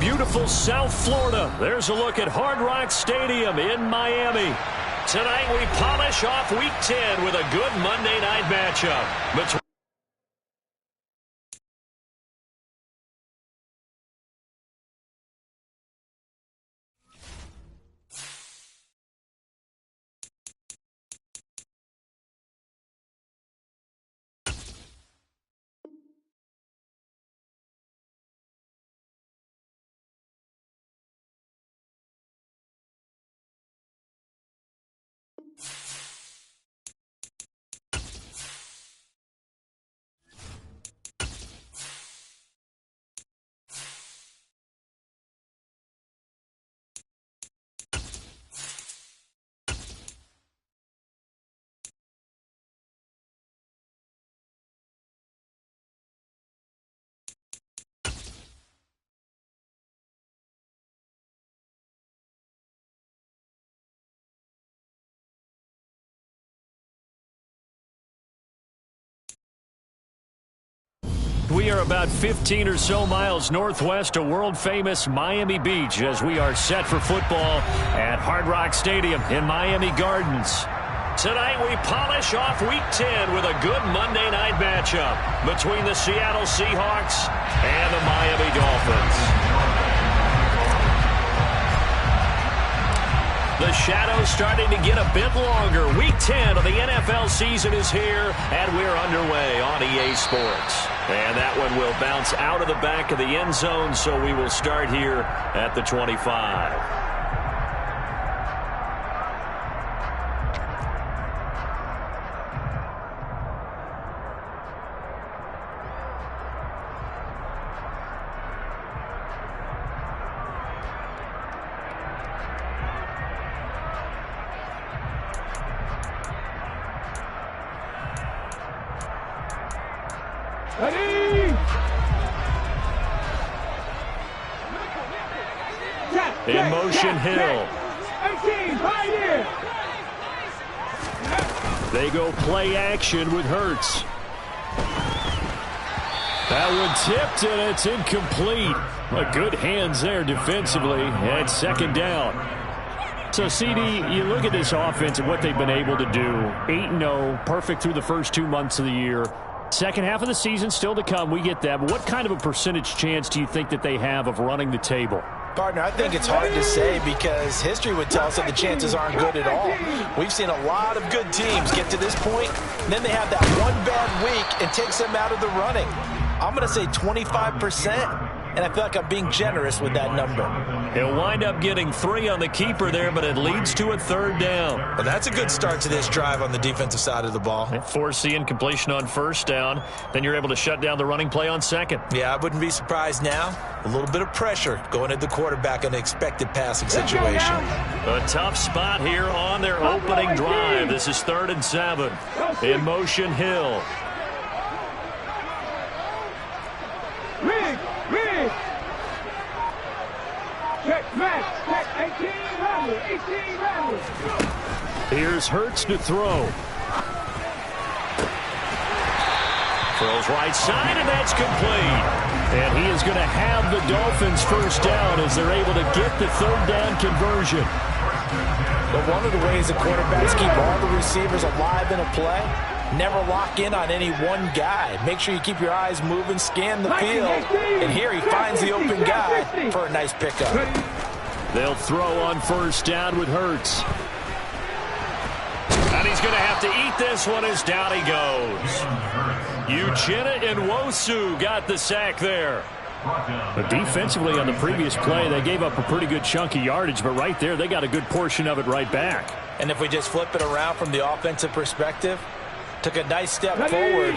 beautiful South Florida. There's a look at Hard Rock Stadium in Miami. Tonight we polish off Week 10 with a good Monday night matchup between We are about 15 or so miles northwest of world-famous Miami Beach as we are set for football at Hard Rock Stadium in Miami Gardens. Tonight we polish off Week 10 with a good Monday night matchup between the Seattle Seahawks and the Miami Dolphins. The shadow's starting to get a bit longer. Week 10 of the NFL season is here, and we're underway on EA Sports. And that one will bounce out of the back of the end zone, so we will start here at the 25. In motion, Hill. They go play action with Hurts. That one tipped, and it's incomplete. Good hands there defensively, and second down. So, CD, you look at this offense and what they've been able to do. 8-0, perfect through the first 2 months of the year. Second half of the season still to come. We get that. But what kind of a percentage chance do you think that they have of running the table? Partner, I think it's hard to say because history would tell us that the chances aren't good at all. We've seen a lot of good teams get to this point, and then they have that one bad week and takes them out of the running. I'm going to say 25%. And I feel like I'm being generous with that number. He'll wind up getting 3 on the keeper there, but it leads to a third down. Well, that's a good start to this drive on the defensive side of the ball. Force the incompletion on first down. Then you're able to shut down the running play on second. Yeah, I wouldn't be surprised now. A little bit of pressure going at the quarterback in an expected passing situation. A tough spot here on their opening drive. This is 3rd and 7. In motion, Hill. Here's Hurts to throw. Throws right side, and that's complete. And he is going to have the Dolphins first down as they're able to get the third down conversion. But one of the ways the quarterbacks keep all the receivers alive in a play, never lock in on any one guy. Make sure you keep your eyes moving, scan the field. And here he finds the open guy for a nice pickup. They'll throw on first down with Hurts. And he's going to have to eat this one as down he goes. Uchenna and Nwosu got the sack there. But defensively on the previous play, they gave up a pretty good chunk of yardage, but right there, they got a good portion of it right back. And if we just flip it around from the offensive perspective, took a nice step forward,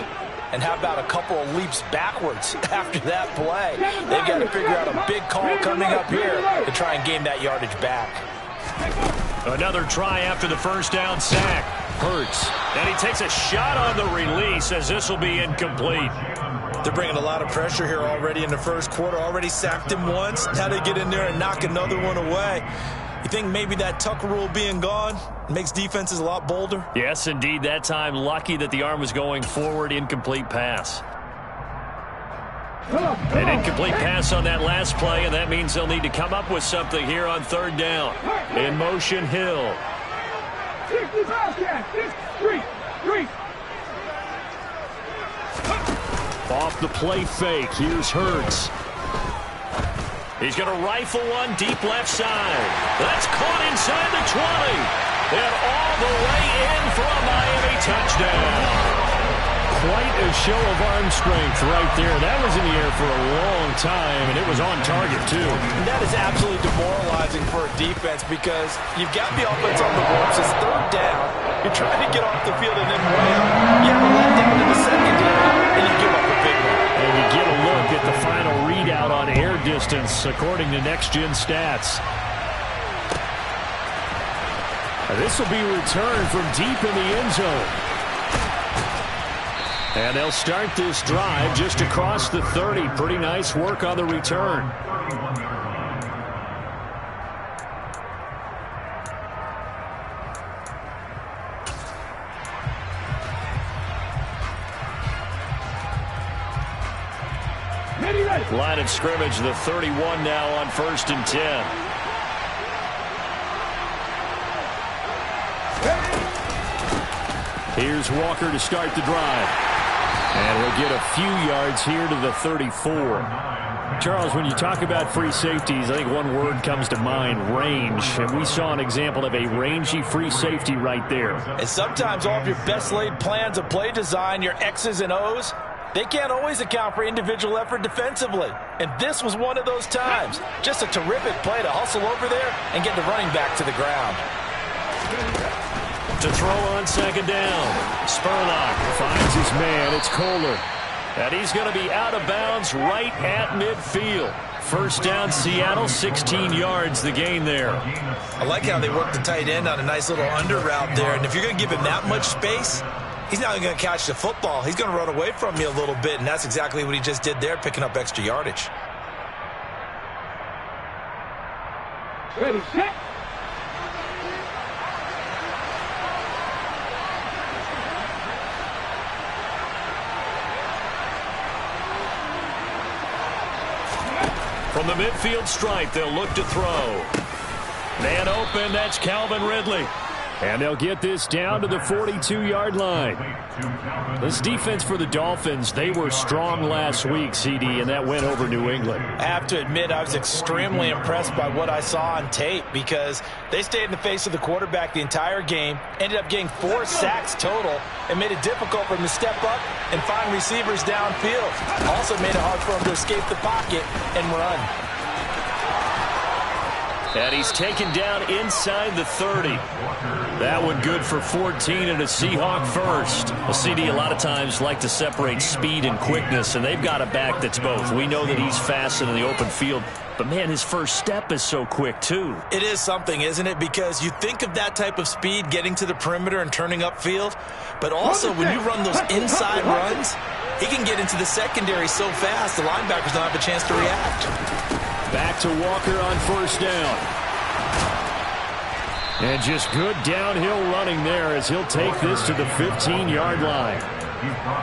and how about a couple of leaps backwards after that play? They've got to figure out a big call coming up here to try and gain that yardage back. Another try after the first down sack. Hurts. And he takes a shot on the release as this will be incomplete. They're bringing a lot of pressure here already in the first quarter. Already sacked him once. Now they get in there and knock another one away. You think maybe that Tucker rule being gone makes defenses a lot bolder? Yes, indeed. That time lucky that the arm was going forward. Incomplete pass. An incomplete pass on that last play, and that means they'll need to come up with something here on third down. In motion, Hill. Off the play fake, here's Hurts. He's going to rifle one deep left side. That's caught inside the 20. And all the way in for a Miami touchdown. Quite a show of arm strength right there. That was in the air for a long time, and it was on target, too. That is absolutely demoralizing for a defense because you've got the offense on the ropes. It's third down. You're trying to get off the field and then way up. You have a letdown in the secondary, and you give up a big one. And we get a look at the final readout on air distance, according to Next Gen Stats. This will be returned from deep in the end zone. And they'll start this drive just across the 30. Pretty nice work on the return. Line of scrimmage, the 31 now on 1st and 10. Here's Walker to start the drive. And we'll get a few yards here to the 34. Charles, when you talk about free safeties, I think one word comes to mind, range. And we saw an example of a rangy free safety right there. And sometimes all of your best laid plans of play design, your X's and O's, they can't always account for individual effort defensively. And this was one of those times. Just a terrific play to hustle over there and get the running back to the ground. To throw on second down. Spurlock finds his man. It's Kohler. And he's going to be out of bounds right at midfield. First down, Seattle, 16 yards the gain there. I like how they work the tight end on a nice little under route there. And if you're going to give him that much space, he's not going to catch the football. He's going to run away from you a little bit, and that's exactly what he just did there, picking up extra yardage. Ready, set. From the midfield stripe, they'll look to throw. Man open, that's Calvin Ridley. And they'll get this down to the 42-yard line. This defense for the Dolphins, they were strong last week, CD, and that went over New England. I have to admit, I was extremely impressed by what I saw on tape because they stayed in the face of the quarterback the entire game, ended up getting 4 sacks total, and made it difficult for him to step up and find receivers downfield. Also made it hard for him to escape the pocket and run. And he's taken down inside the 30. That one good for 14 and a Seahawk first. Well, CD, a lot of times like to separate speed and quickness, and they've got a back that's both. We know that he's fast in the open field, but, man, his first step is so quick, too. It is something, isn't it? Because you think of that type of speed getting to the perimeter and turning upfield, but also when you run those inside runs, he can get into the secondary so fast the linebackers don't have a chance to react. Back to Walker on first down. And just good downhill running there as he'll take this to the 15-yard line.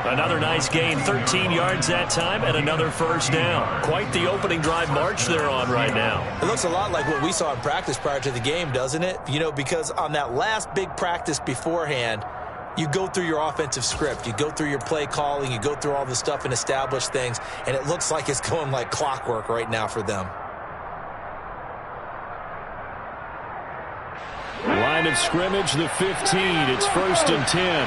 Another nice gain, 13 yards that time, and another first down. Quite the opening drive march they're on right now. It looks a lot like what we saw in practice prior to the game, doesn't it? You know, because on that last big practice beforehand, you go through your offensive script. You go through your play calling. You go through all the stuff and establish things. And it looks like it's going like clockwork right now for them. Line of scrimmage, the 15. It's 1st and 10.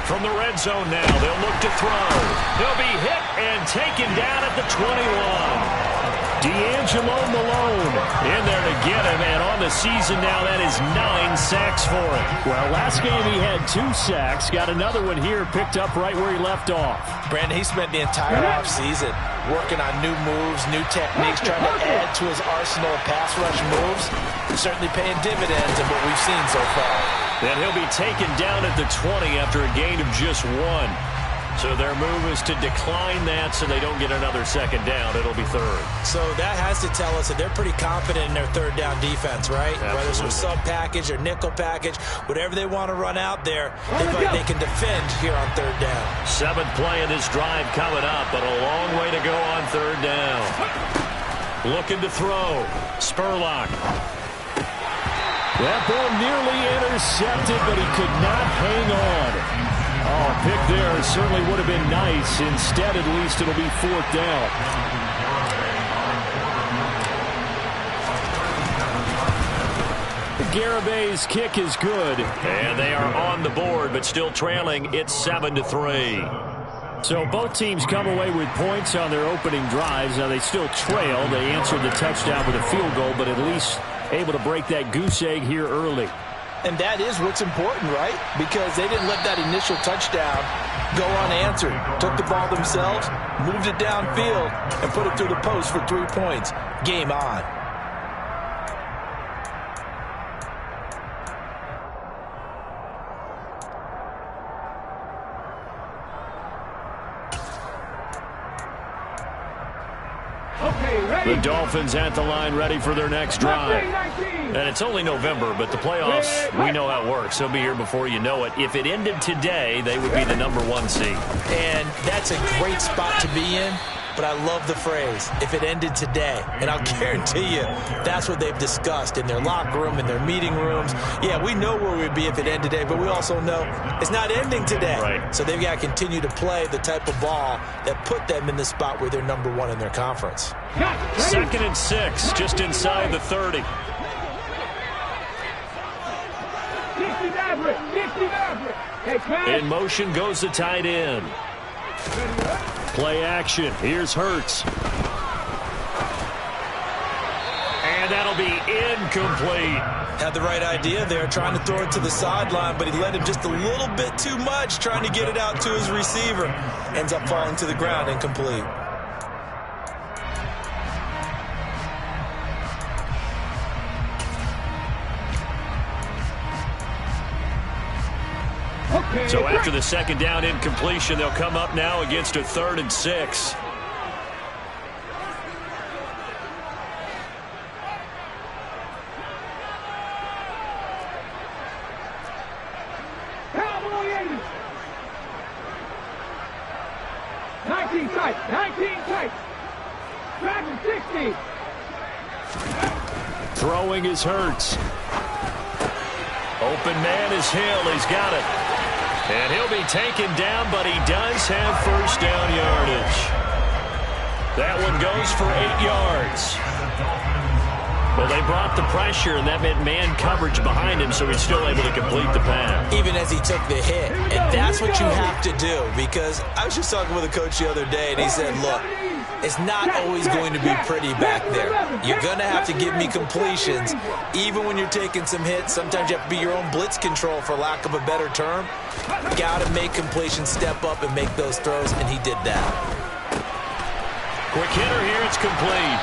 From the red zone now, they'll look to throw. He'll be hit and taken down at the 21. D'Angelo Malone in there to get him, and on the season now, that is 9 sacks for him. Well, last game he had 2 sacks, got another one here, picked up right where he left off. Brandon, he spent the entire offseason working on new moves, new techniques, trying to add to his arsenal of pass rush moves. Certainly paying dividends in what we've seen so far. Then he'll be taken down at the 20 after a gain of just 1. So their move is to decline that so they don't get another second down. It'll be third. So that has to tell us that they're pretty confident in their third down defense, right? Absolutely. Whether it's a sub package or nickel package, whatever they want to run out there, they feel like they can defend here on third down. 7th play of this drive coming up, but a long way to go on third down. Looking to throw. Spurlock. That ball nearly intercepted, but he could not hang on. Oh, pick there certainly would have been nice. Instead, at least it'll be 4th down. Garabay's kick is good. And they are on the board, but still trailing. It's 7-3. So both teams come away with points on their opening drives. Now they still trail. They answered the touchdown with a field goal, but at least able to break that goose egg here early. And that is what's important, right? Because they didn't let that initial touchdown go unanswered. Took the ball themselves, moved it downfield, and put it through the post for 3 points. Game on. The Dolphins at the line ready for their next drive. And it's only November, but the playoffs, we know how it works. They'll be here before you know it. If it ended today, they would be the #1 seed. And that's a great spot to be in, but I love the phrase, if it ended today. And I'll guarantee you that's what they've discussed in their locker room, in their meeting rooms. Yeah, we know where we'd be if it ended today, but we also know it's not ending today. Right. So they've got to continue to play the type of ball that put them in the spot where they're #1 in their conference. 2nd and 6, just inside the 30. In motion goes the tight end. Play action. Here's Hurts. And that'll be incomplete. Had the right idea there, trying to throw it to the sideline, but he led him just a little bit too much, trying to get it out to his receiver. Ends up falling to the ground, incomplete. So after the 2nd down incompletion, they'll come up now against a 3rd and 6. Cowboy 19 tight, 19 tight. Dragon 60. Throwing is Hurts. Open man is Hill. He's got it. And he'll be taken down, but he does have 1st down yardage. That one goes for 8 yards. Well, they brought the pressure, and that meant man coverage behind him, so he's still able to complete the pass. Even as he took the hit. And that's what you have to do, because I was just talking with a coach the other day, and he said, look, it's not always going to be pretty back there. You're going to have to give me completions, even when you're taking some hits. Sometimes you have to be your own blitz control, for lack of a better term. Got to make completions, step up, and make those throws, and he did that. Quick hitter here, it's complete.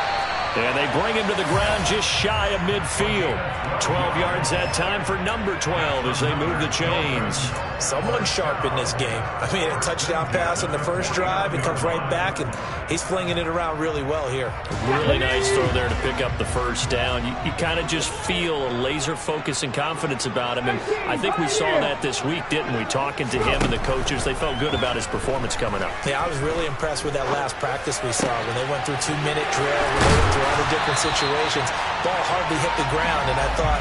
And they bring him to the ground just shy of midfield. 12 yards that time for number 12 as they move the chains. Someone sharp in this game. I mean, a touchdown pass on the first drive. It comes right back, and he's flinging it around really well here. Really nice throw there to pick up the 1st down. You kind of just feel a laser focus and confidence about him. And I think we saw that this week, didn't we? Talking to him and the coaches, they felt good about his performance coming up. Yeah, I was really impressed with that last practice we saw when they went through 2-minute drill, when they went through all the different situations. Ball hardly hit the ground, and I thought,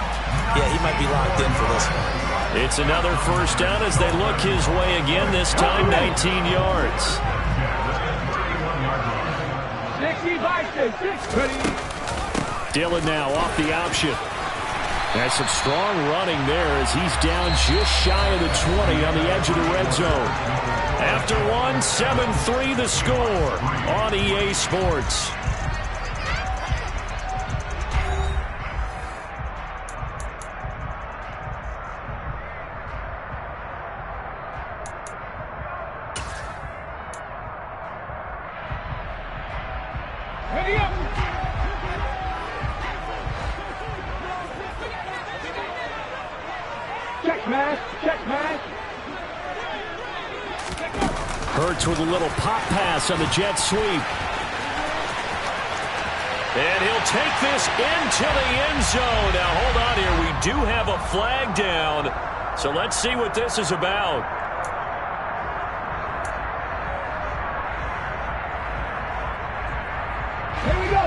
yeah, he might be locked in for this one. It's another 1st down as they look his way again, this time 19 yards. 60. Dillon now off the option. That's some strong running there as he's down just shy of the 20 on the edge of the red zone. After one, 7-3 the score on EA Sports. Ready up. Check, man. Check, man. Hurts with a little pop pass on the jet sweep. And he'll take this into the end zone. Now, hold on here. We do have a flag down. So let's see what this is about. Here we go.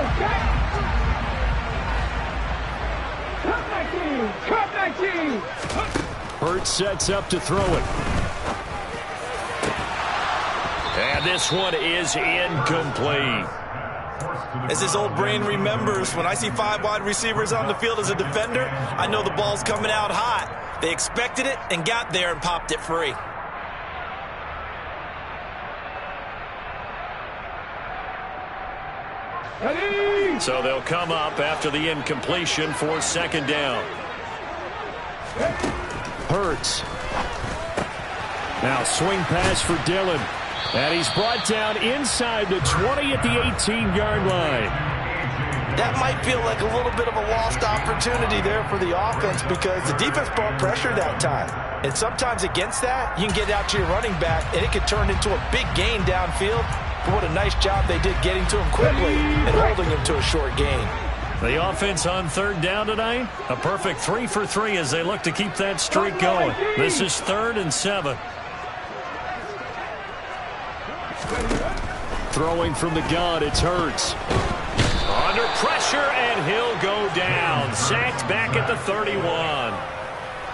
Cut 19. Cut 19. Hurts sets up to throw it. And this one is incomplete. As his old brain remembers, when I see 5 wide receivers on the field as a defender, I know the ball's coming out hot. They expected it and got there and popped it free. Ready. So they'll come up after the incompletion for second down. Hurts. Now swing pass for Dillon. And he's brought down inside the 20 at the 18-yard line. That might feel like a little bit of a lost opportunity there for the offense because the defense brought pressure that time. And sometimes against that, you can get out to your running back, and it could turn into a big gain downfield. But what a nice job they did getting to him quickly and holding him to a short gain. The offense on third down tonight, a perfect 3 for 3 as they look to keep that streak going. This is 3rd and 7. Throwing from the gun, it's Hurts. Under pressure, and he'll go down. Sacked back at the 31.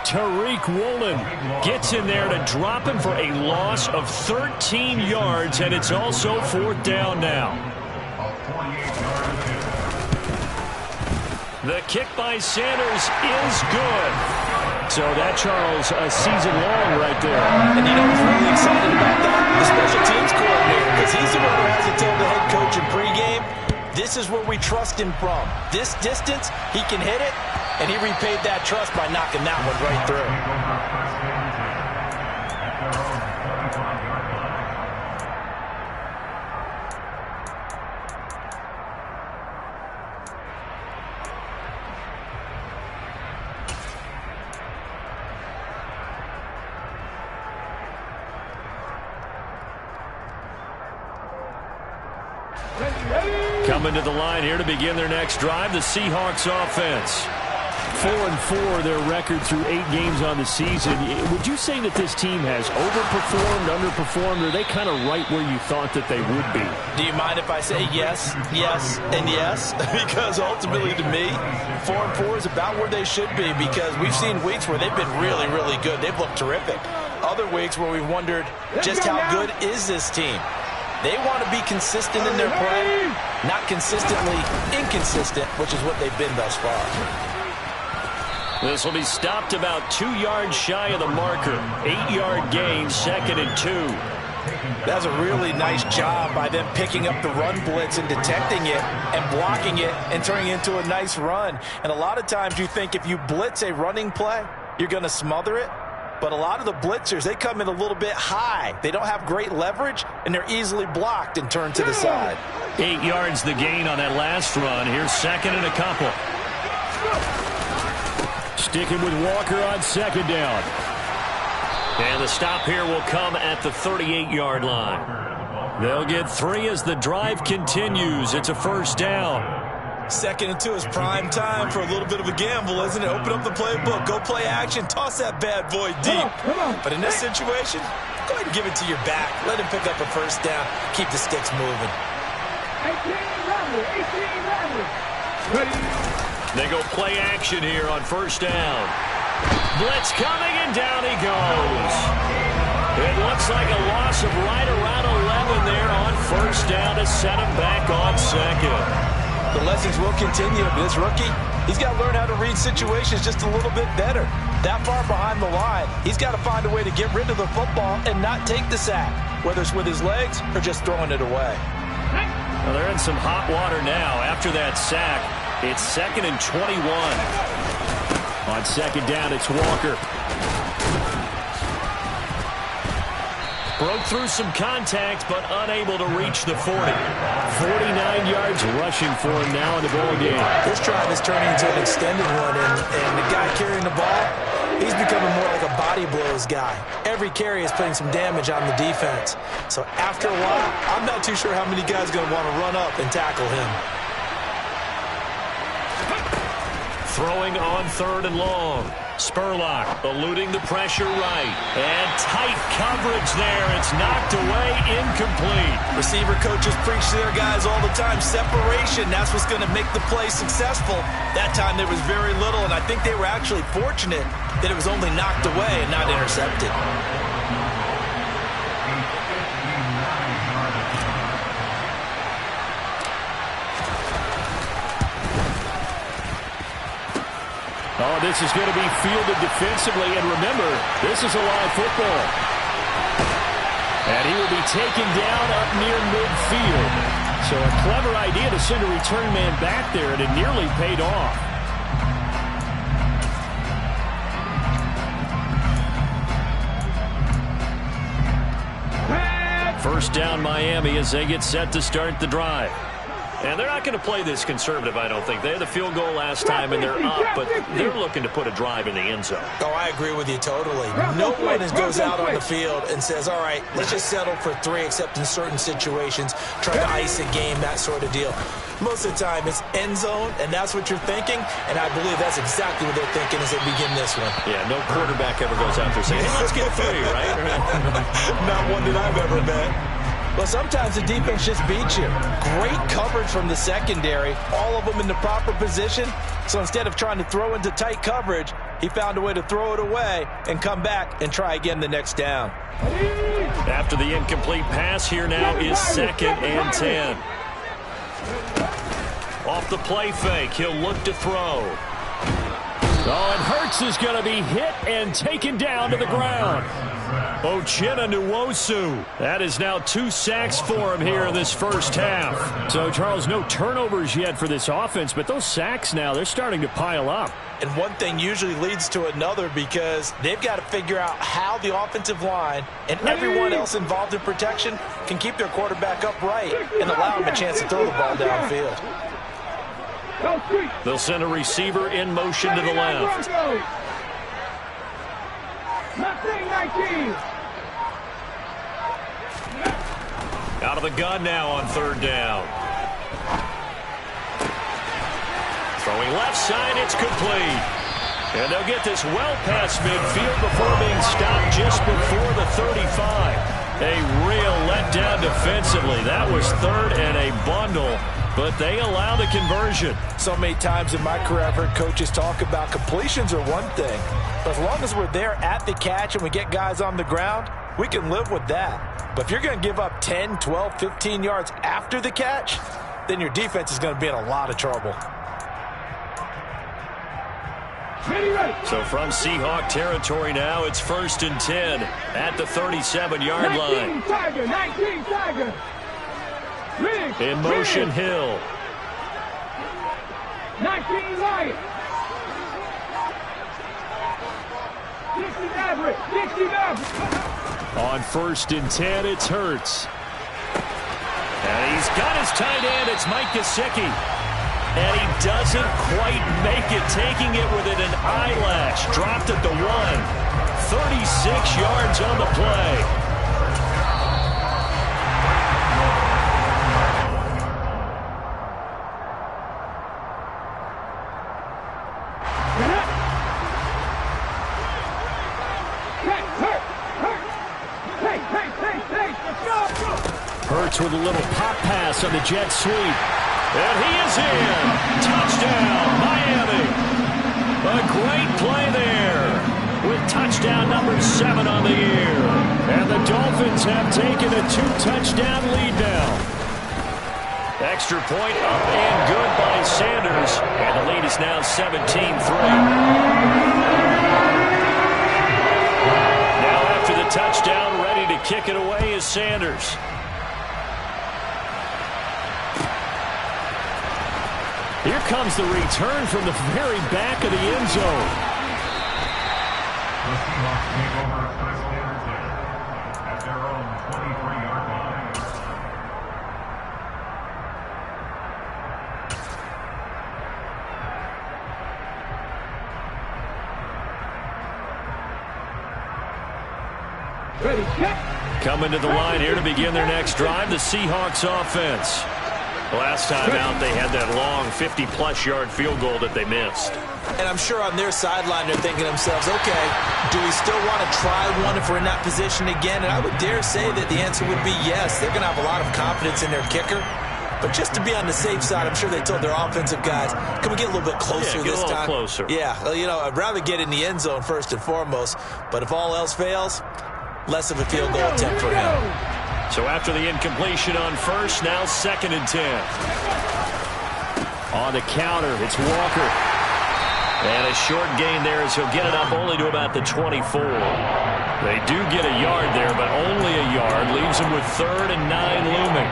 Tariq Woolen gets in there to drop him for a loss of 13 yards, and it's also 4th down now. The kick by Sanders is good. So that, Charles, a season long right there. And you know who's really excited about that? The special teams coordinator, because he's the one who has to tell the head coach in pregame, this is where we trust him from. This distance, he can hit it, and he repaid that trust by knocking that one right through. Coming to the line here to begin their next drive, the Seahawks offense. 4-4 their record through 8 games on the season. Would you say that this team has overperformed, underperformed, or are they kind of right where you thought that they would be? Do you mind if I say yes, yes, and yes? Because ultimately to me, 4-4 is about where they should be because we've seen weeks where they've been really, really good. They've looked terrific. Other weeks where we've wondered just how good is this team? They want to be consistent in their play, not consistently inconsistent, which is what they've been thus far. This will be stopped about 2 yards shy of the marker. 8-yard gain, 2nd and 2. That's a really nice job by them picking up the run blitz and detecting it and blocking it and turning it into a nice run. And a lot of times you think if you blitz a running play, you're going to smother it. But a lot of the blitzers, they come in a little bit high. They don't have great leverage, and they're easily blocked and turned to the side. 8 yards the gain on that last run. Here's 2nd and a couple. Sticking with Walker on 2nd down. And the stop here will come at the 38-yard line. They'll get 3 as the drive continues. It's a 1st down. 2nd and 2 is prime time for a little bit of a gamble, isn't it? Open up the playbook, go play action, toss that bad boy deep. But in this situation, go ahead and give it to your back. Let him pick up a 1st down. Keep the sticks moving. 18 Ready. They go play action here on 1st down. Blitz coming, and down he goes. It looks like a loss of right around 11 there on 1st down to set him back on 2nd. The lessons will continue. This rookie, he's got to learn how to read situations just a little bit better. That far behind the line, he's got to find a way to get rid of the football and not take the sack, whether it's with his legs or just throwing it away. Well, they're in some hot water now after that sack. It's 2nd and 21. On 2nd down, it's Walker. Broke through some contact, but unable to reach the 40. 49 yards rushing for him now in the ball game. This drive is turning into an extended one, and the guy carrying the ball, he's becoming more like a body blows guy. Every carry is putting some damage on the defense. So after a while, I'm not too sure how many guys are going to want to run up and tackle him. Throwing on 3rd and long. Spurlock eluding the pressure right. And tight coverage there. It's knocked away, incomplete. Receiver coaches preach to their guys all the time. Separation, that's what's going to make the play successful. That time there was very little, and I think they were actually fortunate that it was only knocked away and not intercepted. Oh, this is going to be fielded defensively. And remember, this is a live football. And he will be taken down up near midfield. So a clever idea to send a return man back there, and it nearly paid off. First down Miami as they get set to start the drive. And they're not going to play this conservative, I don't think. They had a field goal last time, and they're up, but they're looking to put a drive in the end zone. Oh, I agree with you totally. No one goes out on the field and says, all right, let's just settle for 3, except in certain situations, try to ice a game, that sort of deal. Most of the time, it's end zone, and that's what you're thinking, and I believe that's exactly what they're thinking as they begin this one. Yeah, no quarterback ever goes out there saying, hey, let's get 3, right? Not one that I've ever met. Well, sometimes the defense just beats you. Great coverage from the secondary, all of them in the proper position. So instead of trying to throw into tight coverage, he found a way to throw it away and come back and try again the next down. After the incomplete pass, here now is 2nd and 10. Off the play fake, he'll look to throw. Oh, and Hurts is going to be hit and taken down to the ground. Uchenna Nwosu. That is now 2 sacks for him here in this first half. So, Charles, no turnovers yet for this offense, but those sacks now, they're starting to pile up. And one thing usually leads to another because they've got to figure out how the offensive line and everyone else involved in protection can keep their quarterback upright and allow him a chance to throw the ball downfield. They'll send a receiver in motion to the left. Out of the gun now on 3rd down. Throwing left side, it's complete. And they'll get this well past midfield before being stopped just before the 35. A real letdown defensively. That was 3rd and a bundle, but they allow the conversion. So many times in my career I've heard coaches talk about completions are one thing, but as long as we're there at the catch and we get guys on the ground, we can live with that. But if you're going to give up 10, 12, 15 yards after the catch, then your defense is going to be in a lot of trouble. So from Seahawk territory now, it's 1st and 10 at the 37-yard line. 19 Tiger. In motion, Hill. 19 Lion. 60 On 1st and 10, it's Hurts. And he's got his tight end. It's Mike Gesicki. And he doesn't quite make it, taking it within an eyelash. Dropped at the 1. 36 yards on the play. Hurts with a little pop pass on the jet sweep. And he is in. Touchdown, Miami. A great play there with touchdown number 7 on the year. And the Dolphins have taken a 2-touchdown lead now. Extra point up and good by Sanders. And the lead is now 17-3. Now after the touchdown, ready to kick it away is Sanders. Here comes the return from the very back of the end zone. The Seahawks take over a first down at their own 23-yard line. Ready, set. Coming to the line here to begin their next drive, the Seahawks offense. Last time out, they had that long 50-plus yard field goal that they missed. And I'm sure on their sideline they're thinking to themselves, okay, do we still want to try one if we're in that position again? And I would dare say that the answer would be yes. They're going to have a lot of confidence in their kicker. But just to be on the safe side, I'm sure they told their offensive guys, can we get a little bit closer this time? Closer. Yeah, well, you know, I'd rather get in the end zone first and foremost. But if all else fails, less of a field goal attempt for him. So after the incompletion on first, now 2nd and 10. On the counter, it's Walker. And a short gain there as he'll get it up only to about the 24. They do get a yard there, but only a yard. Leaves them with 3rd and 9 looming.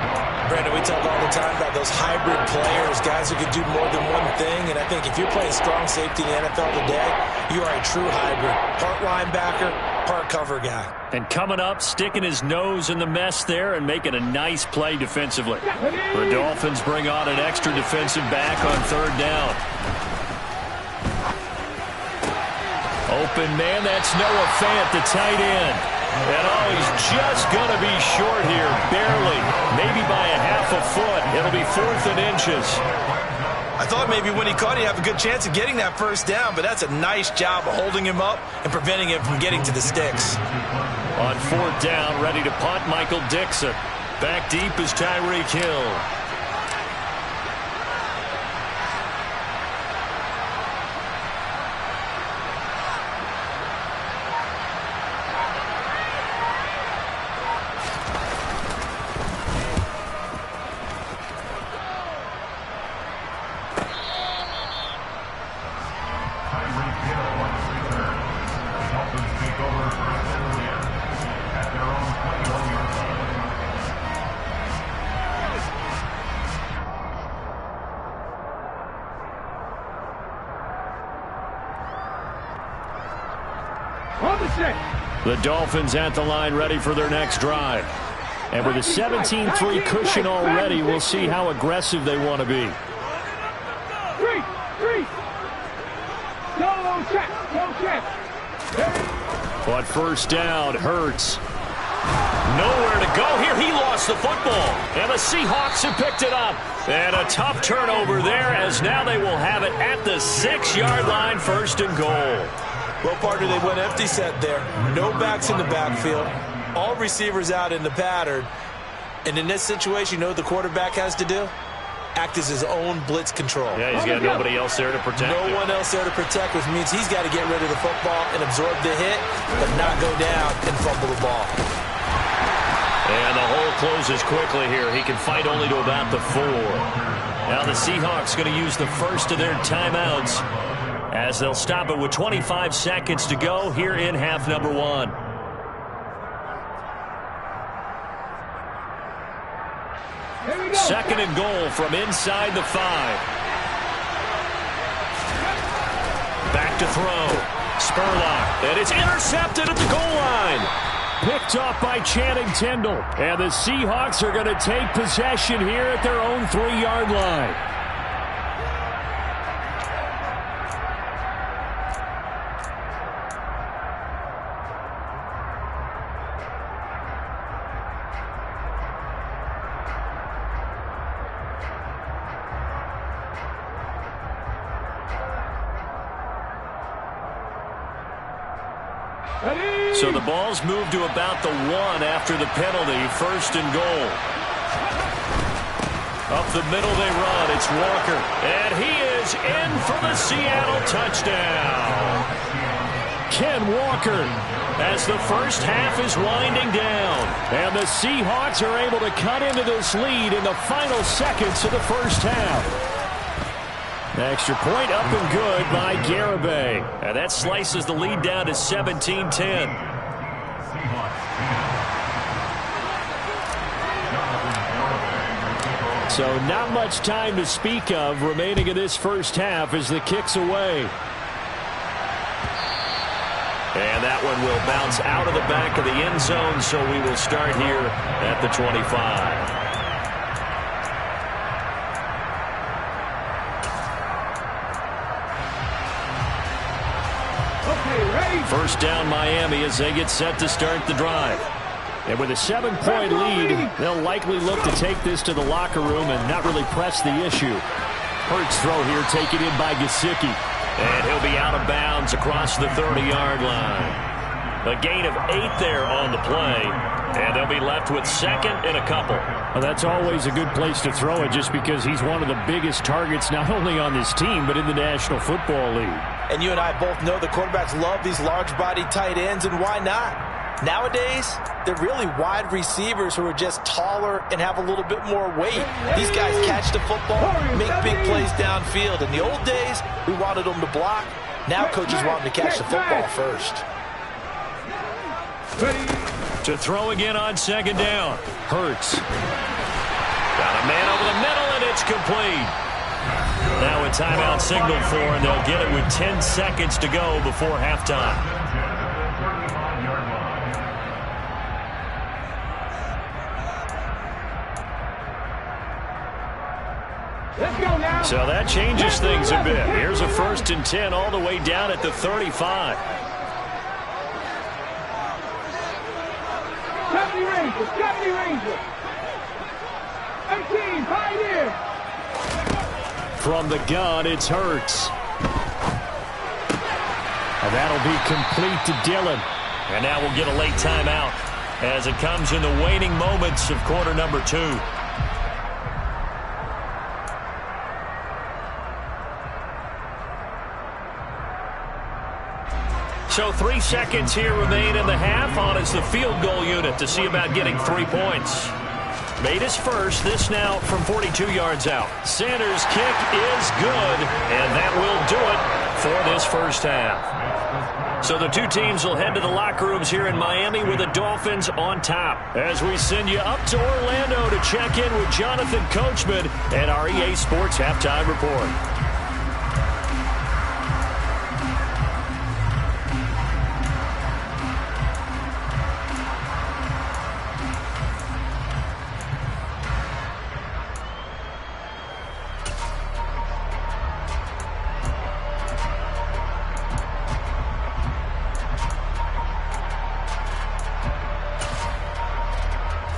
Brandon, we talk all the time about those hybrid players, guys who can do more than one thing. And I think if you're playing strong safety in the NFL today, you are a true hybrid. Part linebacker, part cover guy. And coming up, sticking his nose in the mess there and making a nice play defensively. The Dolphins bring on an extra defensive back on 3rd down. Open man, that's Noah Fant, the tight end. And oh, he's just going to be short here, barely, maybe by a half a foot. It'll be 4th and inches. I thought maybe when he caught, he'd have a good chance of getting that first down, but that's a nice job of holding him up and preventing him from getting to the sticks. On 4th down, ready to punt, Michael Dixon. Back deep is Tyreek Hill. The Dolphins at the line ready for their next drive. And with a 17-3 cushion already, we'll see how aggressive they want to be. Three. No check. But first down, Hurts. Nowhere to go here. He lost the football. And the Seahawks have picked it up. And a tough turnover there as now they will have it at the 6-yard line, 1st and goal. Well, partner, they went empty set there. No backs in the backfield. All receivers out in the pattern. And in this situation, you know what the quarterback has to do? Act as his own blitz control. Yeah, he's got nobody else there to protect him. No one else there to protect, which means he's got to get rid of the football and absorb the hit, but not go down and fumble the ball. And the hole closes quickly here. He can fight only to about the 4. Now the Seahawks going to use the first of their timeouts as they'll stop it with 25 seconds to go here in half number 1. Second and goal from inside the 5. Back to throw. Spurlock. And it's intercepted at the goal line. Picked off by Channing Tindall. And the Seahawks are going to take possession here at their own 3-yard line. So the ball's moved to about the 1 after the penalty. 1st and goal. Up the middle they run. It's Walker. And he is in for the Seattle touchdown. Ken Walker as the first half is winding down. And the Seahawks are able to cut into this lead in the final seconds of the first half. Extra point up and good by Garibay. And that slices the lead down to 17-10. So not much time to speak of remaining in this first half as the kick's away. And that one will bounce out of the back of the end zone, so we will start here at the 25. Okay, ready, First down Miami as they get set to start the drive. And with a 7-point lead, they'll likely look to take this to the locker room and not really press the issue. Hurts throw here taken in by Gesicki. And he'll be out of bounds across the 30-yard line. A gain of 8 there on the play. And they'll be left with second and a couple. Well, that's always a good place to throw it just because he's one of the biggest targets not only on this team but in the National Football League. And you and I both know the quarterbacks love these large-bodied tight ends, and why not? Nowadays, they're really wide receivers who are just taller and have a little bit more weight. These guys catch the football, make big plays downfield. In the old days, we wanted them to block. Now coaches want them to catch the football first. To throw again on second down. Hurts. Got a man over the middle, and it's complete. Now a timeout signaled for, and they'll get it with 10 seconds to go before halftime. So that changes things a bit. Here's a 1st and 10 all the way down at the 35. Deputy Ranger. 18, Pioneer. From the gun, it's Hurts. And that'll be complete to Dillon. And now we'll get a late timeout as it comes in the waning moments of quarter number 2. So 3 seconds here remain in the half. On is the field goal unit to see about getting 3 points. Made his first. This now from 42 yards out. Sanders' kick is good, and that will do it for this first half. So the two teams will head to the locker rooms here in Miami with the Dolphins on top. As we send you up to Orlando to check in with Jonathan Coachman and our EA Sports Halftime Report.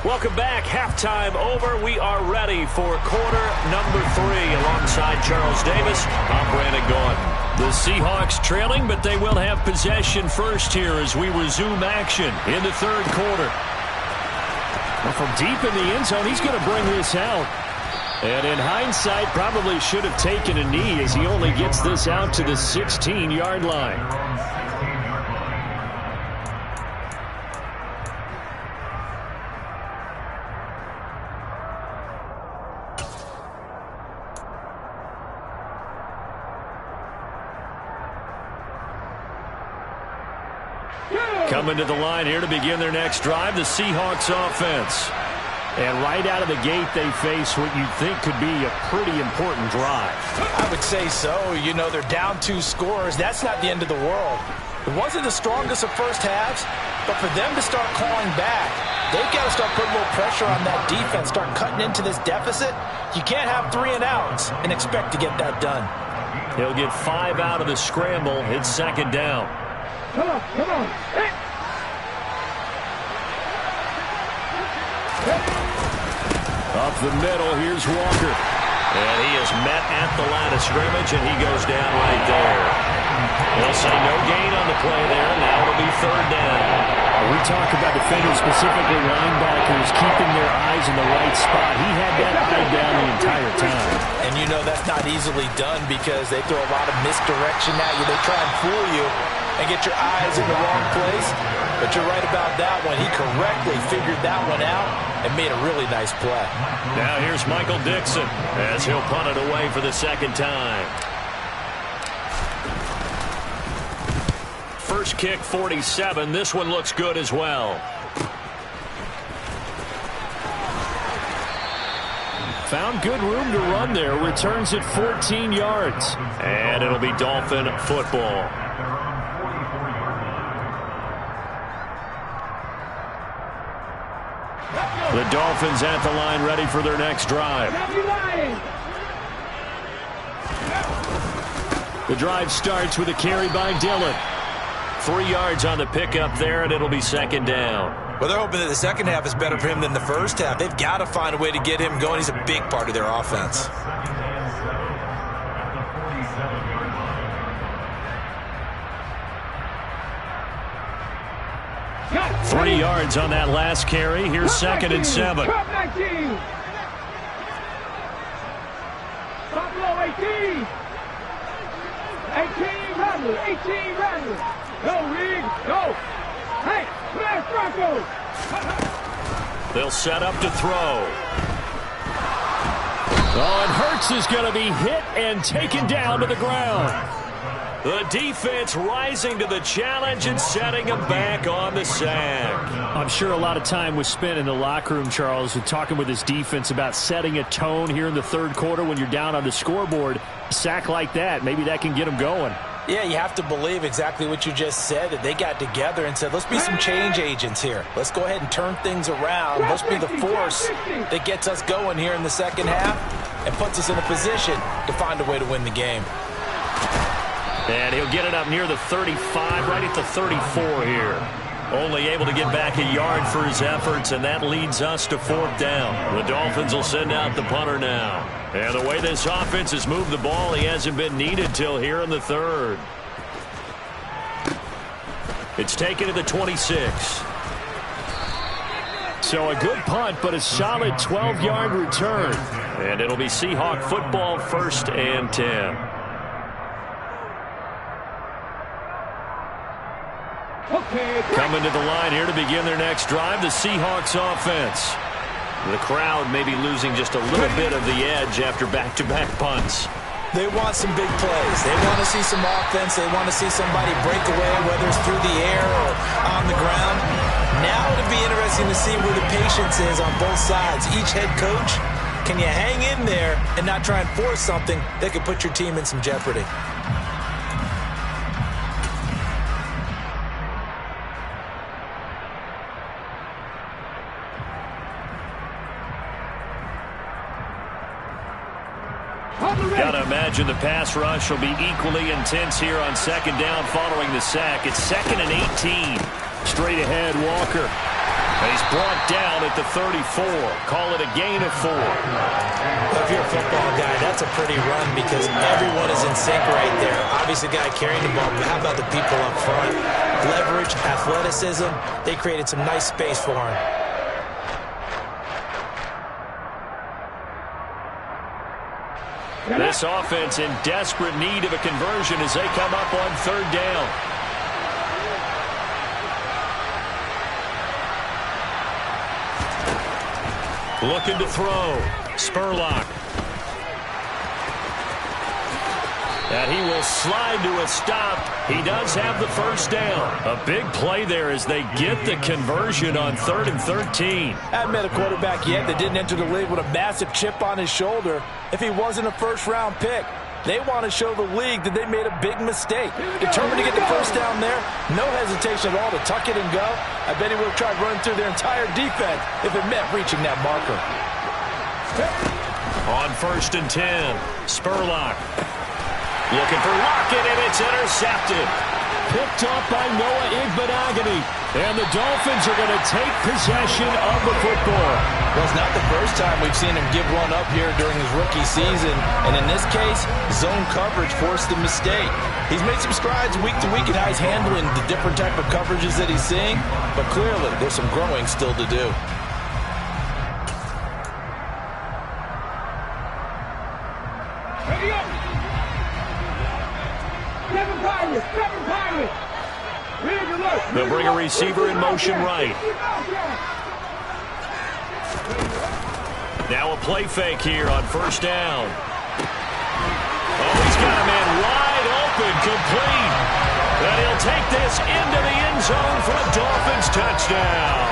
Welcome back. Halftime over. We are ready for quarter number 3 alongside Charles Davis. I'm Brandon Gordon. The Seahawks trailing, but they will have possession first here as we resume action in the third quarter. Well, from deep in the end zone, he's going to bring this out. And in hindsight, probably should have taken a knee as he only gets this out to the 16-yard line. Coming to the line here to begin their next drive, the Seahawks offense. And right out of the gate, they face what you'd think could be a pretty important drive. I would say so. You know, they're down 2 scores. That's not the end of the world. It wasn't the strongest of first halves, but for them to start clawing back, they've got to start putting a little pressure on that defense, start cutting into this deficit. You can't have 3 and outs and expect to get that done. He'll get 5 out of the scramble. It's second down. Come on, come on. Hey. Up the middle, here's Walker. And he is met at the line of scrimmage, and he goes down right there. They'll say no gain on the play there. Now it'll be third down. We talk about defenders, specifically linebackers, keeping their eyes in the right spot. He had that eye down the entire time. And you know that's not easily done because they throw a lot of misdirection at you. They try and fool you and get your eyes in the wrong place. But you're right about that one. He correctly figured that one out and made a really nice play. Now here's Michael Dixon as he'll punt it away for the second time. First kick, 47. This one looks good as well. Found good room to run there. Returns at 14 yards. And it'll be Dolphin football. The Dolphins at the line ready for their next drive. The drive starts with a carry by Dillon. 3 yards on the pickup there, and it'll be second down. Well, they're hoping that the second half is better for him than the first half. They've got to find a way to get him going. He's a big part of their offense. 3 yards on that last carry. Here's second and 7. Cup 19. Buffalo 18. 18 runners. 18 runners. Go, Rig. Go. Hey, flash Broncos. They'll set up to throw. Oh, and Hurts is going to be hit and taken down to the ground. The defense rising to the challenge and setting him back on the sack. I'm sure a lot of time was spent in the locker room, Charles, with talking with his defense about setting a tone here in the third quarter when you're down on the scoreboard. A sack like that, maybe that can get them going. Yeah, you have to believe exactly what you just said, that they got together and said, let's be some change agents here. Let's go ahead and turn things around. Let's be the force that gets us going here in the second half and puts us in a position to find a way to win the game. And he'll get it up near the 35, right at the 34 here. Only able to get back a yard for his efforts, and that leads us to fourth down. The Dolphins will send out the punter now. And the way this offense has moved the ball, he hasn't been needed till here in the third. It's taken to the 26. So a good punt, but a solid 12-yard return. And it'll be Seahawk football, 1st and 10. Coming to the line here to begin their next drive, the Seahawks offense. The crowd may be losing just a little bit of the edge after back-to-back punts. They want some big plays. They want to see some offense. They want to see somebody break away, whether it's through the air or on the ground. Now it'll be interesting to see where the patience is on both sides. Each head coach, can you hang in there and not try and force something that could put your team in some jeopardy? Got to imagine the pass rush will be equally intense here on second down following the sack. It's 2nd and 18. Straight ahead, Walker. And he's brought down at the 34. Call it a gain of 4. If you're a football guy, that's a pretty run because everyone is in sync right there. Obviously, the guy carrying the ball, but how about the people up front? Leverage, athleticism, they created some nice space for him. This offense in desperate need of a conversion as they come up on 3rd down. Looking to throw. Spurlock. And he will slide to a stop. He does have the first down. A big play there as they get the conversion on 3rd and 13. Haven't met a quarterback yet that didn't enter the league with a massive chip on his shoulder if he wasn't a first-round pick. They want to show the league that they made a big mistake. Determined to get the first down there, no hesitation at all to tuck it and go. I bet he would have tried running through their entire defense if it meant reaching that marker. On 1st and 10, Spurlock. Looking for Lockett, and it's intercepted. Picked off by Noah Igbenogany. And the Dolphins are going to take possession of the football. Well, it's not the first time we've seen him give one up here during his rookie season. And in this case, zone coverage forced the mistake. He's made some strides week to week in how he's handling the different type of coverages that he's seeing. But clearly, there's some growing still to do. Ready up. Seven Pirates. They'll bring a receiver in motion right. Now a play fake here on 1st down. Oh, he's got a man wide open, complete. And he'll take this into the end zone for a Dolphins touchdown.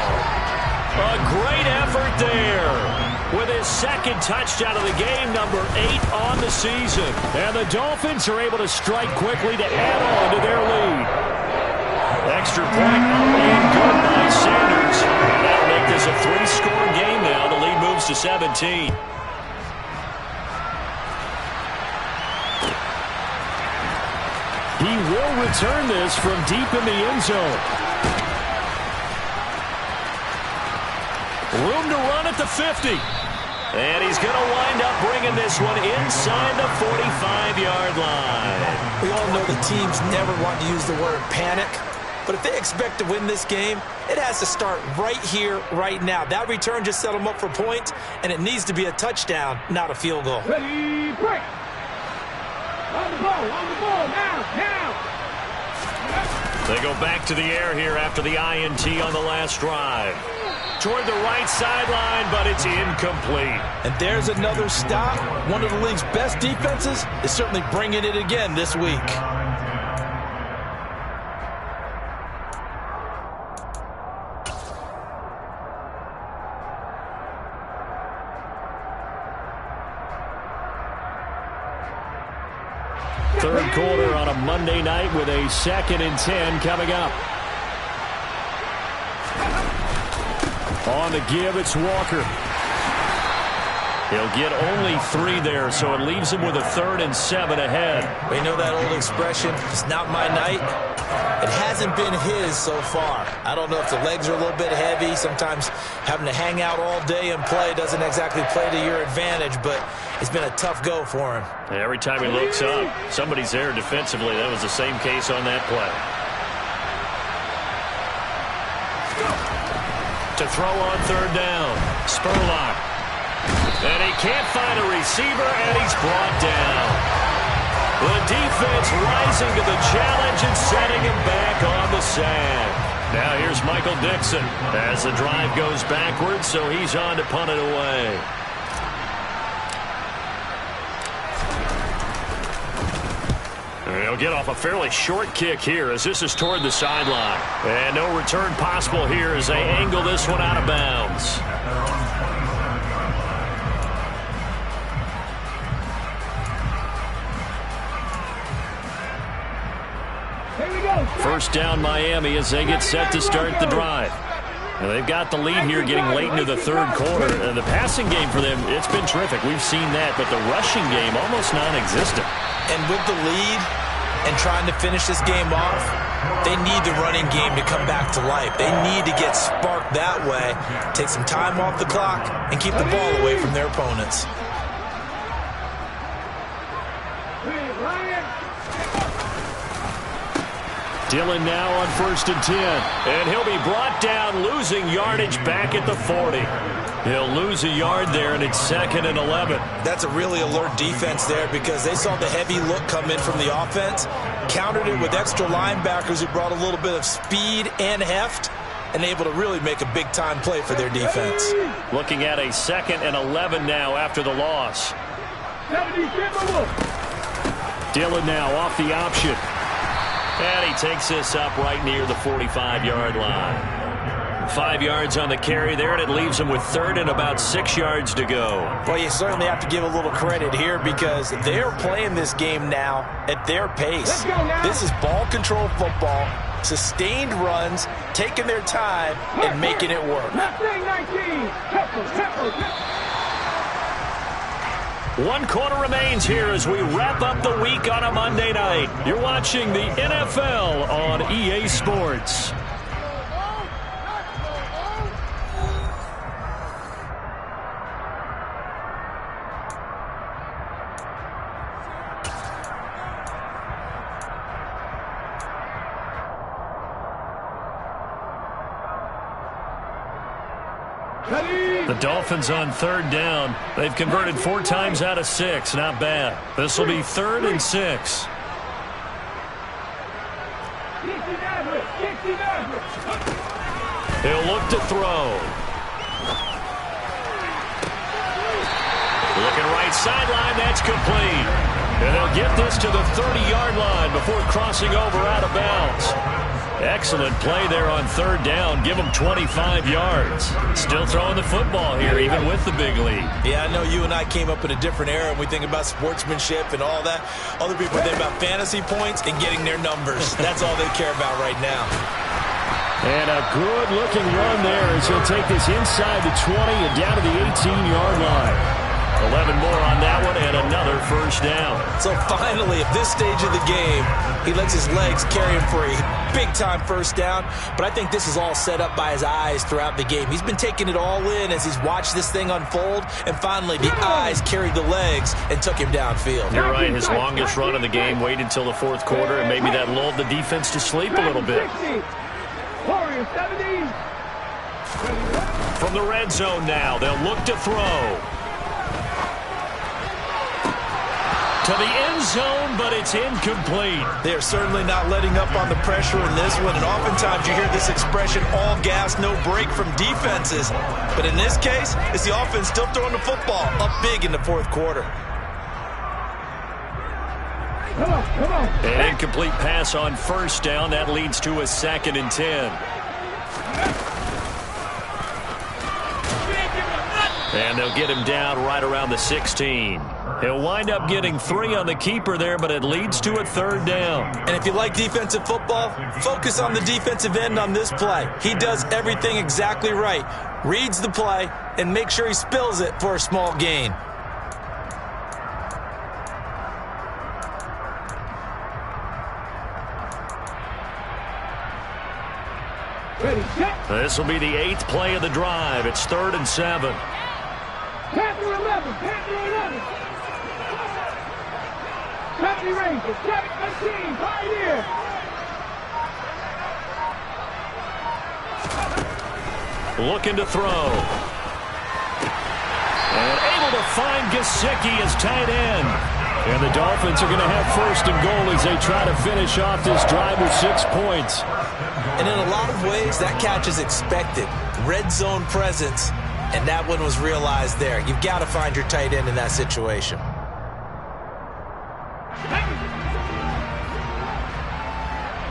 A great effort there with his 2nd touchdown of the game, number 8 on the season. And the Dolphins are able to strike quickly to add on to their lead. Extra point and good by Sanders. That'll make this a 3-score game now. The lead moves to 17. He will return this from deep in the end zone. Room to run at the 50. And he's going to wind up bringing this one inside the 45-yard line. We all know the teams never want to use the word panic. But if they expect to win this game, it has to start right here, right now. That return just set them up for points, and it needs to be a touchdown, not a field goal. Ready, break. On the ball, now. They go back to the air here after the INT on the last drive. Toward the right sideline, but it's incomplete. And there's another stop. One of the league's best defenses is certainly bringing it again this week. Third quarter on a Monday night with a 2nd and 10 coming up. On the give, it's Walker. He'll get only 3 there, so it leaves him with a 3rd and 7 ahead. We know that old expression, it's not my night. It hasn't been his so far. I don't know if the legs are a little bit heavy. Sometimes having to hang out all day and play doesn't exactly play to your advantage, but it's been a tough go for him. Every time he looks up, somebody's there defensively. That was the same case on that play. To throw on 3rd down, Spurlock. And he can't find a receiver, and he's brought down. The defense rising to the challenge and setting him back on the sand. Now here's Michael Dixon as the drive goes backwards, so he's on to punt it away. He'll get off a fairly short kick here as this is toward the sideline. And no return possible here as they angle this one out of bounds. First down Miami as they get set to start the drive. Now they've got the lead here getting late into the 3rd quarter. And the passing game for them, it's been terrific. We've seen that, but the rushing game almost non-existent. And with the lead and trying to finish this game off, they need the running game to come back to life. They need to get sparked that way, take some time off the clock, and keep the ball away from their opponents. Dillon now on 1st and 10. And he'll be brought down, losing yardage back at the 40. He'll lose a yard there, and it's 2nd and 11. That's a really alert defense there because they saw the heavy look come in from the offense, countered it with extra linebackers who brought a little bit of speed and heft, and able to really make a big-time play for their defense. Looking at a 2nd and 11 now after the loss. Dillon now off the option. And he takes this up right near the 45-yard line. 5 yards on the carry there, and it leaves him with 3rd and about 6 yards to go. Well, you certainly have to give a little credit here because they're playing this game now at their pace. This is ball control football, sustained runs, taking their time, and making it work. 1 quarter remains here as we wrap up the week on a Monday night. You're watching the NFL on EA Sports. The Dolphins on 3rd down. They've converted 4 times out of 6. Not bad. This will be 3rd and 6. He'll look to throw. Looking right sideline. That's complete. And they'll get this to the 30-yard line before crossing over out of bounds. Excellent play there on 3rd down. Give them 25 yards. Still throwing the football here, even with the big lead. Yeah, I know you and I came up in a different era, and we think about sportsmanship and all that. Other people think about fantasy points and getting their numbers. That's all they care about right now. And a good-looking run there as he'll take this inside the 20 and down to the 18-yard line. 11 more on that one and another first down. So finally, at this stage of the game, he lets his legs carry him for a big-time first down. But I think this is all set up by his eyes throughout the game. He's been taking it all in as he's watched this thing unfold. And finally, the eyes carried the legs and took him downfield. You're right. His longest run of the game waited until the fourth quarter, and maybe that lulled the defense to sleep a little bit. From the red zone now, they'll look to throw. To the end zone, but it's incomplete. They are certainly not letting up on the pressure in this one, and oftentimes you hear this expression, all gas, no break from defenses. But in this case, it's the offense still throwing the football up big in the fourth quarter. An incomplete pass on first down. That leads to a 2nd and 10. And they'll get him down right around the 16. He'll wind up getting 3 on the keeper there, but it leads to a 3rd down. And if you like defensive football, focus on the defensive end on this play. He does everything exactly right. Reads the play and make sure he spills it for a small gain. This will be the 8th play of the drive. It's 3rd and 7. Panther 11, Panther 11. Company Rangers, 17, Pioneer. Looking to throw. And able to find Gesicki as tight end. And the Dolphins are going to have 1st and goal as they try to finish off this drive with 6 points. And in a lot of ways, that catch is expected. Red zone presence. And that one was realized there. You've got to find your tight end in that situation.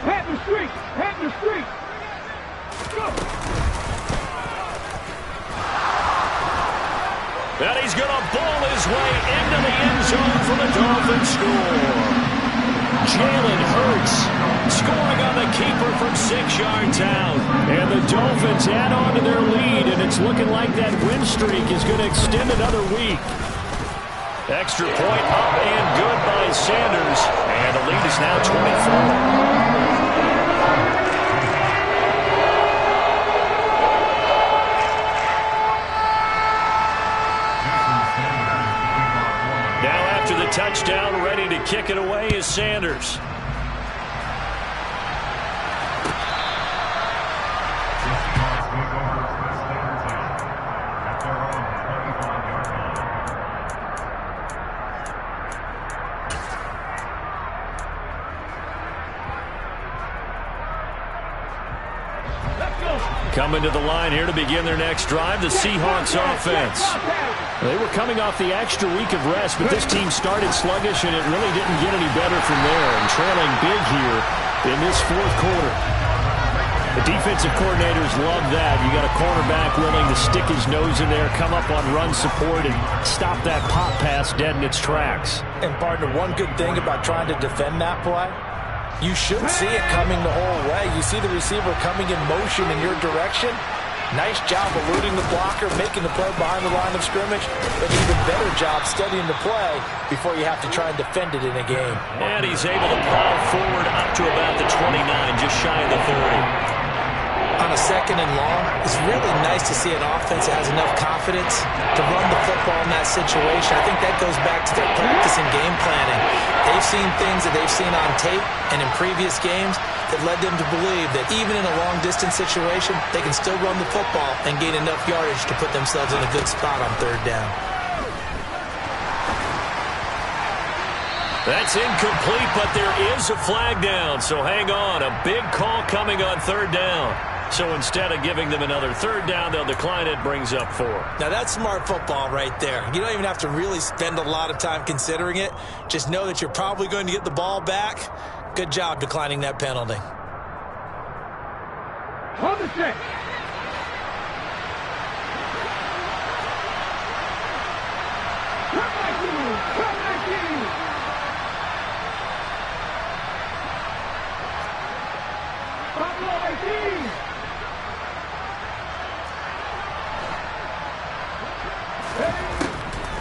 Panther Street, Panther Street. Go. And he's going to ball his way into the end zone for the Dolphins score. Jalen Hurts scoring on the keeper from 6 yards out. And the Dolphins add on to their lead, and it's looking like that win streak is going to extend another week. Extra point up and good by Sanders. And the lead is now 24. Touchdown, ready to kick it away is Sanders. Coming to the line here to begin their next drive, the Seahawks offense. They were coming off the extra week of rest, but this team started sluggish, and it really didn't get any better from there, and trailing big here in this fourth quarter. The defensive coordinators love that. You got a cornerback willing to stick his nose in there, come up on run support, and stop that pop pass dead in its tracks. And, partner, one good thing about trying to defend that play, you should see it coming the whole way. You see the receiver coming in motion in your direction. Nice job eluding the blocker, making the play behind the line of scrimmage, but even better job studying the play before you have to try and defend it in a game. And he's able to plow forward up to about the 29, just shy of the 30. On a 2nd and long, it's really nice to see an offense that has enough confidence to run the football in that situation. I think that goes back to their practice and game planning. They've seen things that they've seen on tape and in previous games that led them to believe that even in a long-distance situation, they can still run the football and gain enough yardage to put themselves in a good spot on 3rd down. That's incomplete, but there is a flag down, so hang on. A big call coming on 3rd down. So instead of giving them another 3rd down, they'll decline it, brings up 4. Now that's smart football right there. You don't even have to really spend a lot of time considering it. Just know that you're probably going to get the ball back. Good job declining that penalty. On the set.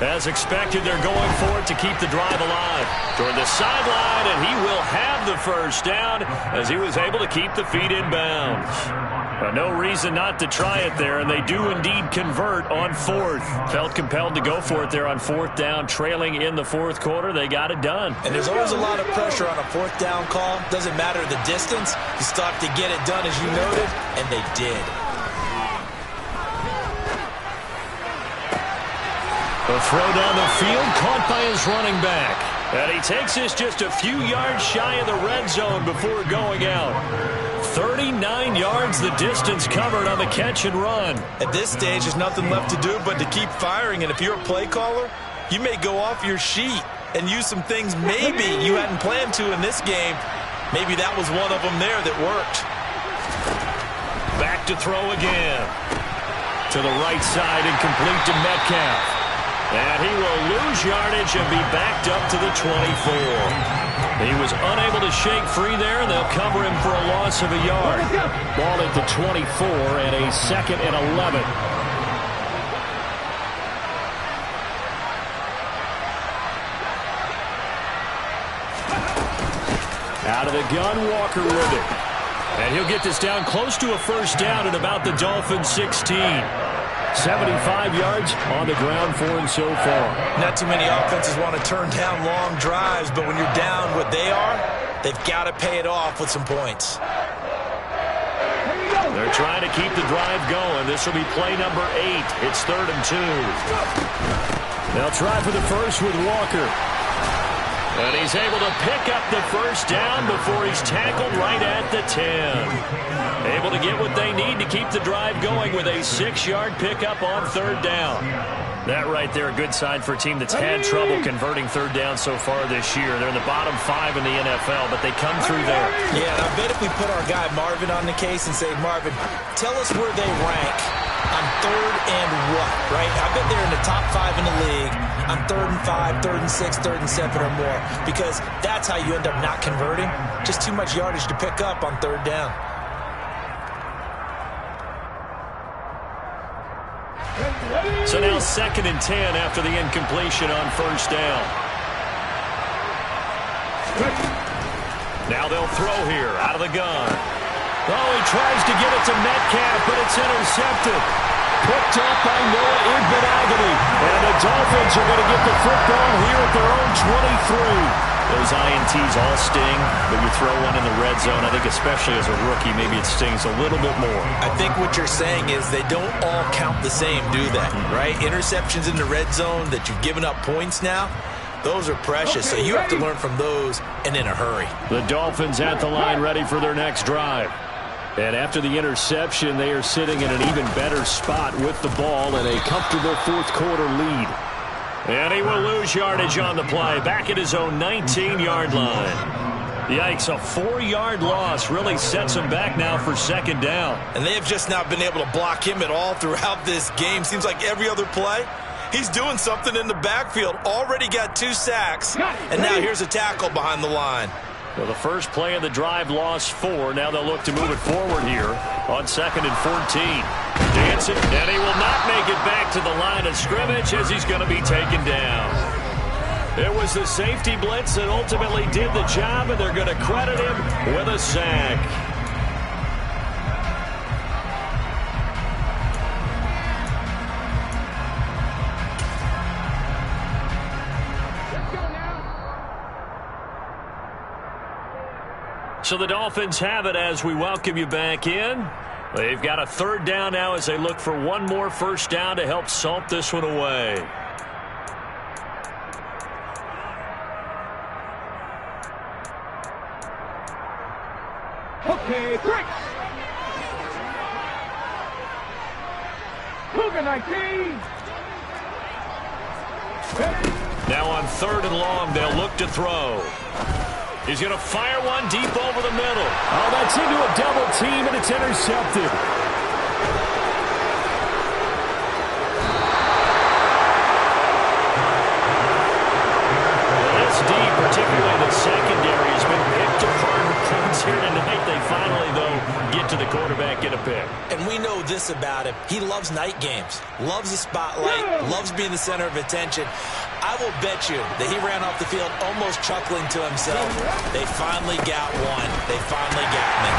As expected, they're going for it to keep the drive alive. Toward the sideline, and he will have the first down as he was able to keep the feet in bounds. No reason not to try it there, and they do indeed convert on fourth. Felt compelled to go for it there on fourth down, trailing in the fourth quarter. They got it done. And there's always a lot of pressure on a fourth down call. Doesn't matter the distance. You still have to get it done, as you noted, and they did. A throw down the field, caught by his running back. And he takes this just a few yards shy of the red zone before going out. 39 yards the distance covered on the catch and run. At this stage, there's nothing left to do but to keep firing. And if you're a play caller, you may go off your sheet and use some things maybe you hadn't planned to in this game. Maybe that was one of them there that worked. Back to throw again. To the right side and complete to Metcalf. And he will lose yardage and be backed up to the 24. He was unable to shake free there, and they'll cover him for a loss of a yard. Ball at the 24 and a 2nd and 11. Out of the gun, Walker with it. And he'll get this down close to a first down at about the Dolphins' 16. 75 yards on the ground for him so far. Not too many offenses want to turn down long drives, but when you're down what they are, they've got to pay it off with some points. They're trying to keep the drive going. This will be play number 8. It's 3rd and 2. They'll try for the first with Walker. And he's able to pick up the first down before he's tackled right at the 10. Able to get what they need to keep the drive going with a 6-yard pickup on 3rd down. That right there, a good sign for a team that's had trouble converting 3rd down so far this year. They're in the bottom 5 in the NFL, but they come through there. Yeah, and I bet if we put our guy Marvin on the case and say, Marvin, tell us where they rank on 3rd and what, right? I bet they're in the top 5 in the league on 3rd and 5, 3rd and 6, 3rd and 7 or more, because that's how you end up not converting. Just too much yardage to pick up on 3rd down. So now 2nd and 10 after the incompletion on first down. Now they'll throw here out of the gun. Oh, he tries to get it to Metcalf, but it's intercepted. Picked up by Noah Igbenogany. And the Dolphins are going to get the football here at their own 23. Those INTs all sting, but you throw one in the red zone, I think especially as a rookie, maybe it stings a little bit more. I think what you're saying is they don't all count the same, do they? Right? Interceptions in the red zone that you've given up points now, those are precious, so you have to learn from those and in a hurry. The Dolphins at the line ready for their next drive. And after the interception, they are sitting in an even better spot with the ball and a comfortable 4th quarter lead. And he will lose yardage on the play, back at his own 19-yard line. Yikes, a 4-yard loss really sets him back now for 2nd down. And they have just not been able to block him at all throughout this game. Seems like every other play, he's doing something in the backfield. Already got 2 sacks, and now here's a tackle behind the line. Well, the first play of the drive lost 4. Now they'll look to move it forward here on 2nd and 14. Dancing, and he will not make it back to the line of scrimmage as he's going to be taken down. It was the safety blitz that ultimately did the job, and they're going to credit him with a sack. So the Dolphins have it as we welcome you back in. They've got a 3rd down now as they look for one more first down to help salt this one away. Okay, 3. Cougar 19. Now on 3rd and long, they'll look to throw. He's going to fire one deep over the middle. Oh, that's into a double team, and it's intercepted. This D, particularly the secondary, has been picked apart with points here tonight. They finally, though, get to the quarterback, get a pick. And we know know this about him. He loves night games, loves the spotlight, loves being the center of attention. I will bet you that he ran off the field almost chuckling to himself. They finally got one. They finally got me.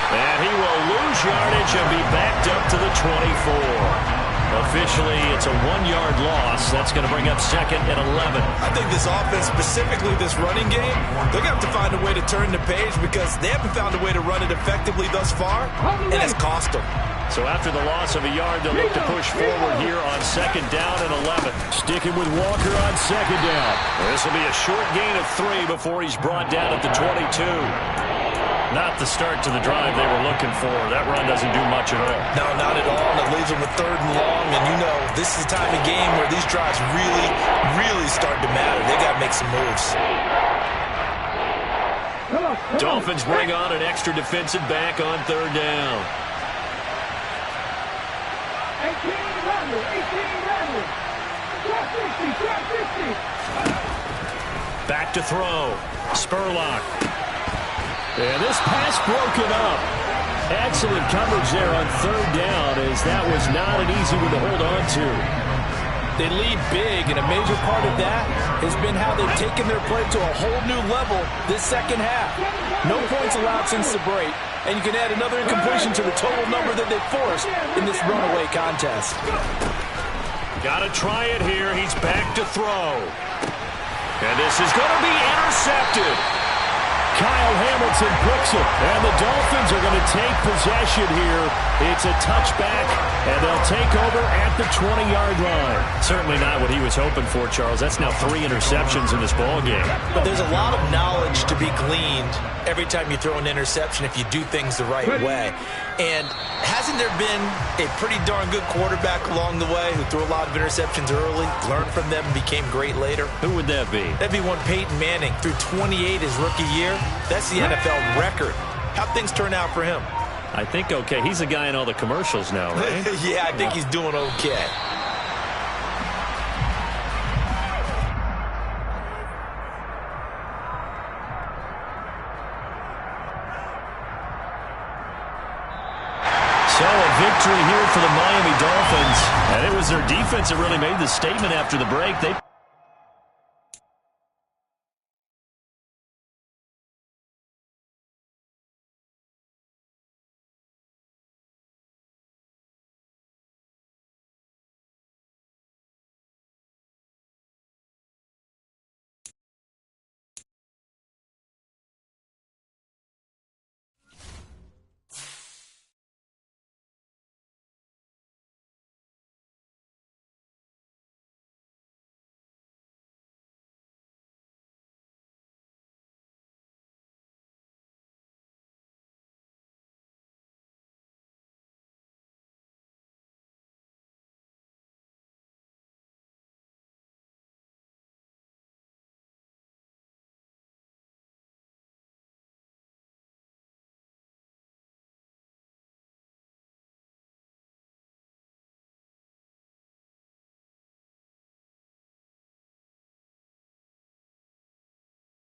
And he will lose yardage and be backed up to the 24. Officially, it's a 1-yard loss. That's going to bring up 2nd and 11. I think this offense, specifically this running game, they're going to have to find a way to turn the page because they haven't found a way to run it effectively thus far, and it's cost them. So after the loss of a yard, they'll look to push forward here on 2nd down and 11. Sticking with Walker on 2nd down. This will be a short gain of 3 before he's brought down at the 22. Not the start to the drive they were looking for. That run doesn't do much at all. No, not at all. And it leaves them with 3rd and long. And you know, this is the time of game where these drives really, really start to matter. They got to make some moves. Dolphins bring on an extra defensive back on 3rd down. 18 Randall. Trap 50. Back to throw. Spurlock. And this pass broken up. Excellent coverage there on 3rd down, as that was not an easy one to hold on to. They lead big, and a major part of that has been how they've taken their play to a whole new level this second half. No points allowed since the break, and you can add another incompletion to the total number that they've forced in this runaway contest. Got to try it here. He's back to throw. And this is going to be intercepted. Kyle Hamilton picks it, and the Dolphins are going to take possession here. It's a touchback, and they'll take over at the 20-yard line. Certainly not what he was hoping for, Charles. That's now 3 interceptions in this ballgame. But there's a lot of knowledge to be gleaned every time you throw an interception if you do things the right way. And hasn't there been a pretty darn good quarterback along the way who threw a lot of interceptions early, learned from them, and became great later? Who would that be? That'd be one Peyton Manning. Threw 28 his rookie year. That's the NFL record. How'd things turn out for him? I think okay. He's the guy in all the commercials now, right? Yeah, I think he's doing okay. So a victory here for the Miami Dolphins. And it was their defense that really made the statement after the break. They